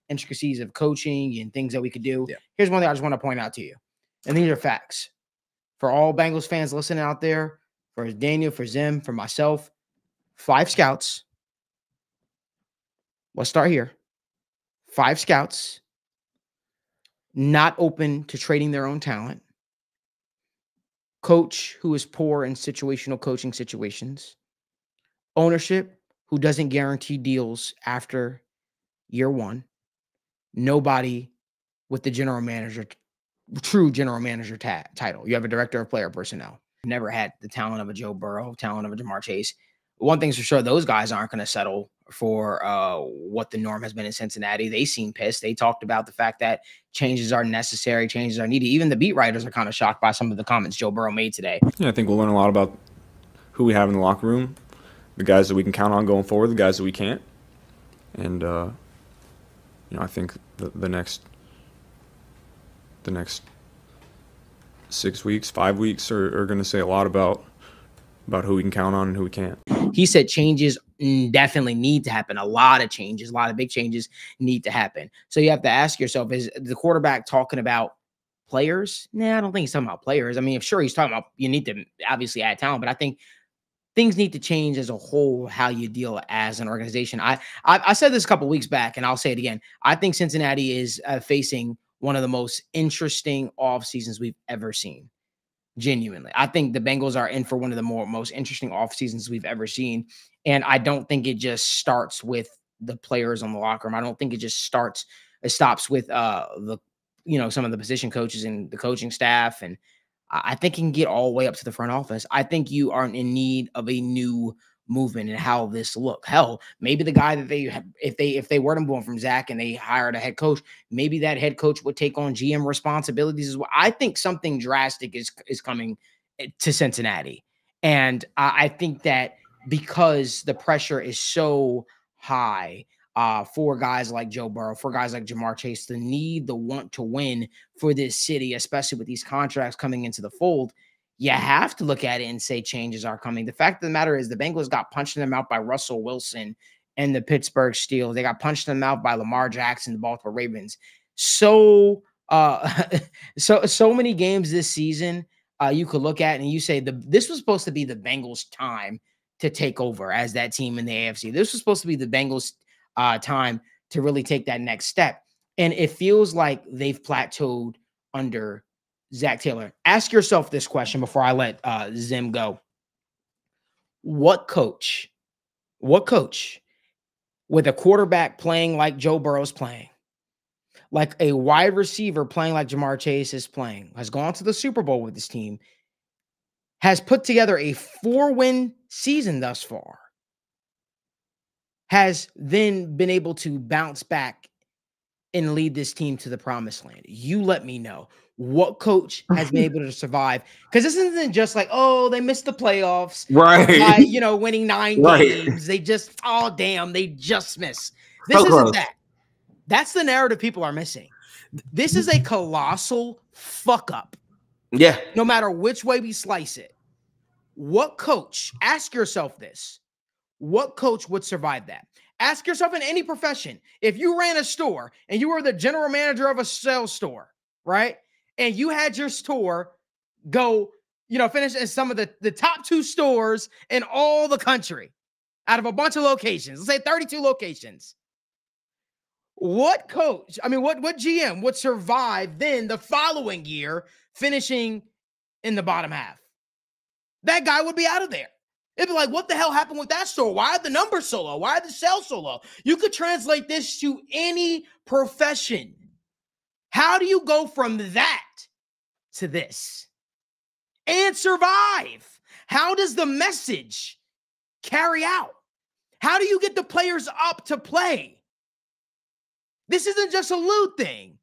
intricacies of coaching and things that we could do. Yeah. Here's one thing I just want to point out to you. And these are facts. For all Bengals fans listening out there, for Daniel, for Zim, for myself, 5 scouts. Let's start here. 5 scouts not open to trading their own talent. Coach who is poor in situational coaching situations. Ownership who doesn't guarantee deals after year 1. Nobody with the general manager, true general manager title. You have a director of player personnel. Never had the talent of a Joe Burrow, talent of a Jamar Chase. One thing's for sure, those guys aren't going to settle for what the norm has been in Cincinnati. They seem pissed. They talked about the fact that changes are necessary, changes are needed. Even the beat writers are kind of shocked by some of the comments Joe Burrow made today. Yeah, I think we'll learn a lot about who we have in the locker room, the guys that we can count on going forward, the guys that we can't. And, I think the next 6 weeks, 5 weeks are going to say a lot about who we can count on and who we can't. He said changes definitely need to happen. A lot of changes, a lot of big changes need to happen. So you have to ask yourself, is the quarterback talking about players? Nah, I don't think he's talking about players. I mean, sure, he's talking about you need to obviously add talent, but I think things need to change as a whole, how you deal as an organization. I said this a couple of weeks back, and I'll say it again. I think Cincinnati is facing one of the most interesting off seasons we've ever seen. Genuinely, I think the Bengals are in for one of the most interesting off seasons we've ever seen. And I don't think it just starts with the players on the locker room. I don't think it just stops with some of the position coaches and the coaching staff. And I think it can get all the way up to the front office. I think you are in need of a new movement and how this look. Hell, maybe the guy that if they were to move on from Zach and they hired a head coach, maybe that head coach would take on GM responsibilities as well. I think something drastic is coming to Cincinnati. And I think that because the pressure is so high for guys like Joe Burrow, for guys like Jamar Chase, the want to win for this city, especially with these contracts coming into the fold, you have to look at it and say changes are coming. The fact of the matter is the Bengals got punched in the mouth by Russell Wilson and the Pittsburgh Steelers. They got punched in the mouth by Lamar Jackson, the Baltimore Ravens. So many games this season you could look at and you say this was supposed to be the Bengals' time to take over as that team in the AFC. This was supposed to be the Bengals' time to really take that next step. And it feels like they've plateaued under Zach Taylor. Ask yourself this question before I let Zim go. What coach with a quarterback playing like Joe Burrow's playing, like a wide receiver playing like Jamar Chase is playing, has gone to the Super Bowl with this team, has put together a 4-win season thus far, has then been able to bounce back and lead this team to the promised land? You let me know. What coach has been able to survive? Because this isn't just like, oh, they missed the playoffs, right? By, winning 9 games. They just, they just missed. This isn't that. That's the narrative people are missing. This is a colossal fuck up. Yeah. No matter which way we slice it. What coach, ask yourself this, what coach would survive that? Ask yourself in any profession, if you ran a store and you were the general manager of a sales store, right? And you had your store go, finish in some of the top 2 stores in all the country out of a bunch of locations, let's say 32 locations. What coach, what GM would survive then the following year finishing in the bottom half? That guy would be out of there. It'd be like, what the hell happened with that store? Why are the numbers so low? Why are the sales so low? You could translate this to any profession. How do you go from that to this and survive? How does the message carry out? How do you get the players up to play? This isn't just a Lou thing.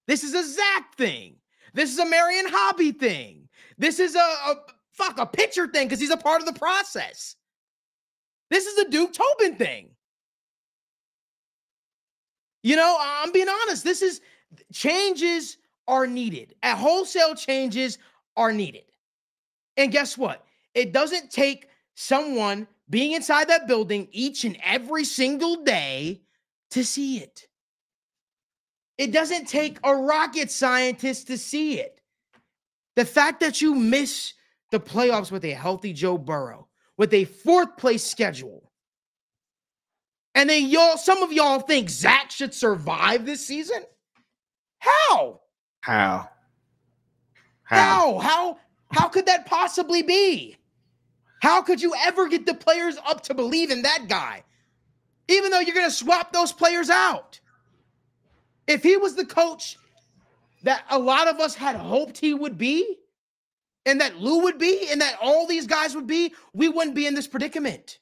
This is a Zach thing. This is a Marion Hobby thing. This is a pitcher thing because he's a part of the process. This is a Duke Tobin thing. I'm being honest. Changes are needed. Wholesale changes are needed. And guess what? It doesn't take someone being inside that building each and every single day to see it. It doesn't take a rocket scientist to see it. The fact that you miss the playoffs with a healthy Joe Burrow, with a 4th place schedule, and then some of y'all think Zach should survive this season? How? How could that possibly be? How could you ever get the players up to believe in that guy? Even though you're going to swap those players out. If he was the coach that a lot of us had hoped he would be, and that Lou would be, and that all these guys would be, we wouldn't be in this predicament.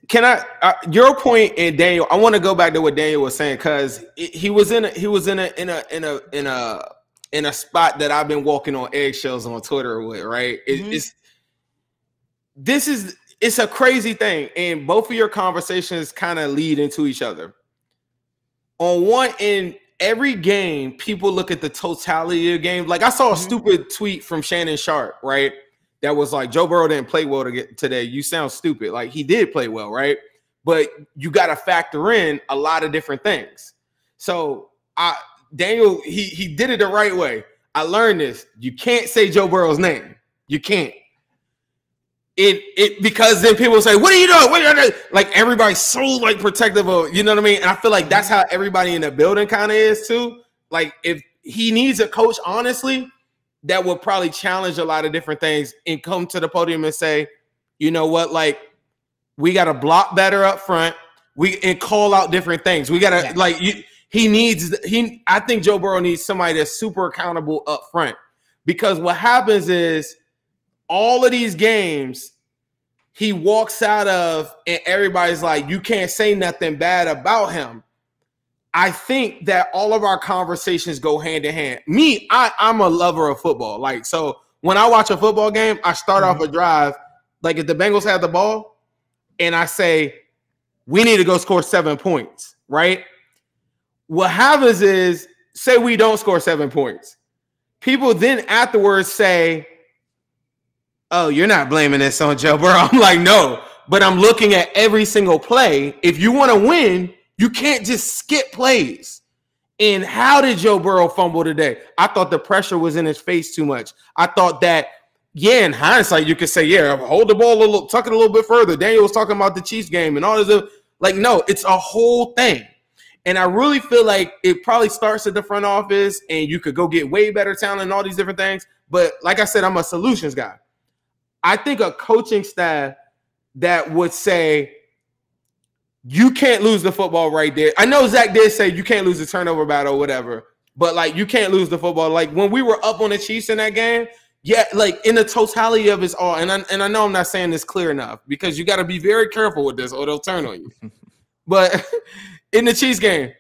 Can I? Your point, and Daniel, I want to go back to what Daniel was saying, because he was in a spot that I've been walking on eggshells on Twitter with. Right? It's a crazy thing, and both of your conversations kind of lead into each other. On one end, every game, people look at the totality of the game. Like, I saw a stupid tweet from Shannon Sharp, right? That was like, Joe Burrow didn't play well today. You sound stupid. Like, he did play well, right? But you got to factor in a lot of different things. So, Daniel, he did it the right way. I learned this. You can't say Joe Burrow's name. You can't. Because then people say, what are you doing? What are you doing? Like, everybody's so like protective of, you know what I mean? And I feel like that's how everybody in the building kind of is too. Like, if he needs a coach, honestly, that will probably challenge a lot of different things and come to the podium and say, you know what, like, we got to block better up front. And call out different things. We got to I think Joe Burrow needs somebody that's super accountable up front, because what happens is, all of these games he walks out of and everybody's like, you can't say nothing bad about him. I think that all of our conversations go hand in hand. Me, I'm a lover of football. Like, so when I watch a football game, I start off a drive. Like, if the Bengals have the ball and I say, we need to go score 7 points, right? What happens is, say we don't score 7 points. People then afterwards say, oh, you're not blaming this on Joe Burrow. I'm like, no, but I'm looking at every single play. If you want to win, you can't just skip plays. And how did Joe Burrow fumble today? I thought the pressure was in his face too much. I thought that, in hindsight, you could say, hold the ball a little, tuck it a little bit further. Daniel was talking about the Chiefs game and all this. Like, no, it's a whole thing. And I really feel like it probably starts at the front office, and you could go get way better talent and all these different things. But like I said, I'm a solutions guy. I think a coaching staff that would say, you can't lose the football right there. I know Zach did say you can't lose the turnover battle or whatever, but like, you can't lose the football. Like, when we were up on the Chiefs in that game, like, in the totality of it all, and I know I'm not saying this clear enough, because you got to be very careful with this or they'll turn on you. But in the Chiefs game,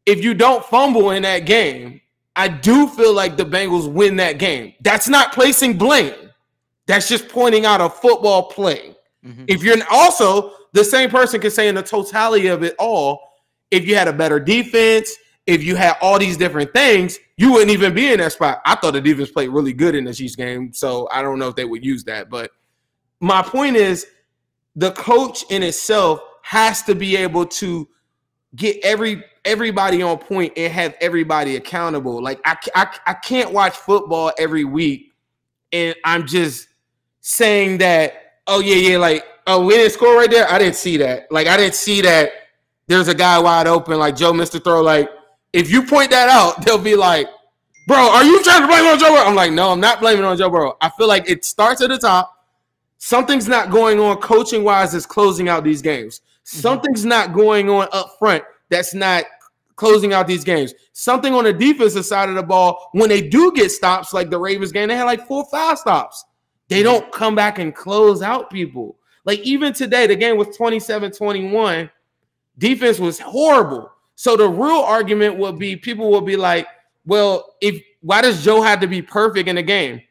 if you don't fumble in that game, I do feel like the Bengals win that game. That's not placing blame. That's just pointing out a football play. If you're also, the same person can say in the totality of it all, if you had a better defense, if you had all these different things, you wouldn't even be in that spot. I thought the defense played really good in the Chiefs game, so I don't know if they would use that. But my point is, the coach in itself has to be able to get everybody on point and have everybody accountable. Like, I can't watch football every week and I'm just saying that, like, oh, we didn't score right there. I didn't see that. Like, I didn't see that there's a guy wide open, like Joe missed the throw. Like, if you point that out, they'll be like, bro, are you trying to blame it on Joe Burrow? I'm like, no, I'm not blaming it on Joe Burrow. I feel like it starts at the top. Something's not going on coaching-wise that's closing out these games. Something's not going on up front that's not closing out these games. Something on the defensive side of the ball, when they do get stops, like the Ravens game, they had like 4 or 5 stops. They don't come back and close out people. Like, even today, the game was 27-21. Defense was horrible. So the real argument would be, people will be like, well, why does Joe have to be perfect in the game?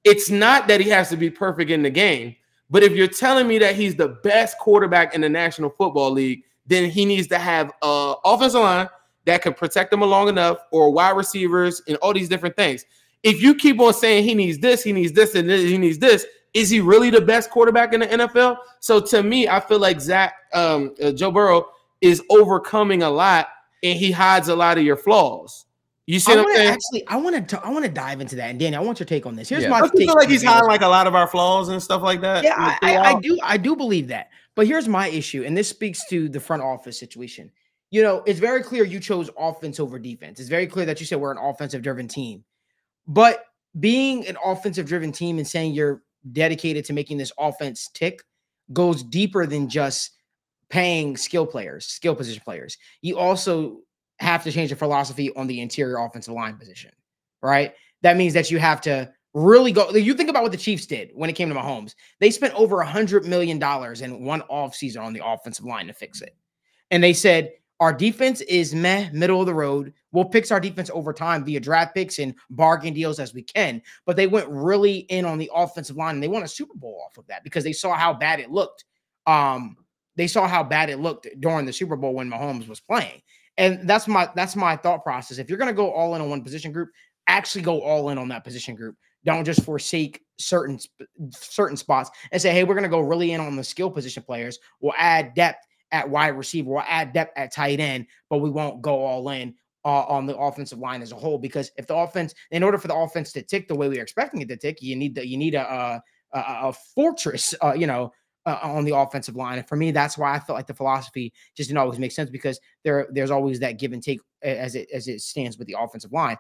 It's not that he has to be perfect in the game, but if you're telling me that he's the best quarterback in the National Football League, then he needs to have an offensive line that can protect him long enough, or wide receivers and all these different things. If you keep on saying he needs this, and this, he needs this, is he really the best quarterback in the NFL? So to me, I feel like Joe Burrow is overcoming a lot and he hides a lot of your flaws. You see what I'm saying? Actually, I want to dive into that. And Danny, I want your take on this. Here's my take. I feel like he's hiding like a lot of our flaws and stuff like that. Yeah, I do believe that. But here's my issue, and this speaks to the front office situation. You know, it's very clear you chose offense over defense. It's very clear that you said we're an offensive-driven team. But being an offensive-driven team and saying you're dedicated to making this offense tick goes deeper than just paying skill position players. You also have to change the philosophy on the interior offensive line position, right? That means that you have to really go. You think about what the Chiefs did when it came to Mahomes. They spent over $100 million in one offseason on the offensive line to fix it. And they said, our defense is middle of the road. We'll fix our defense over time via draft picks and bargain deals as we can. But they went really in on the offensive line, and they won a Super Bowl off of that because they saw how bad it looked. They saw how bad it looked during the Super Bowl when Mahomes was playing. And that's my thought process. If you're going to go all in on one position group, actually go all in on that position group. Don't just forsake certain spots and say, hey, we're going to go really in on the skill position players. We'll add depth at wide receiver. We'll add depth at tight end, but we won't go all in on the offensive line as a whole. Because if the offense, in order for the offense to tick the way we're expecting it to tick, you need a fortress, on the offensive line. And for me, that's why I felt like the philosophy just didn't always make sense, because there's always that give and take as it stands with the offensive line.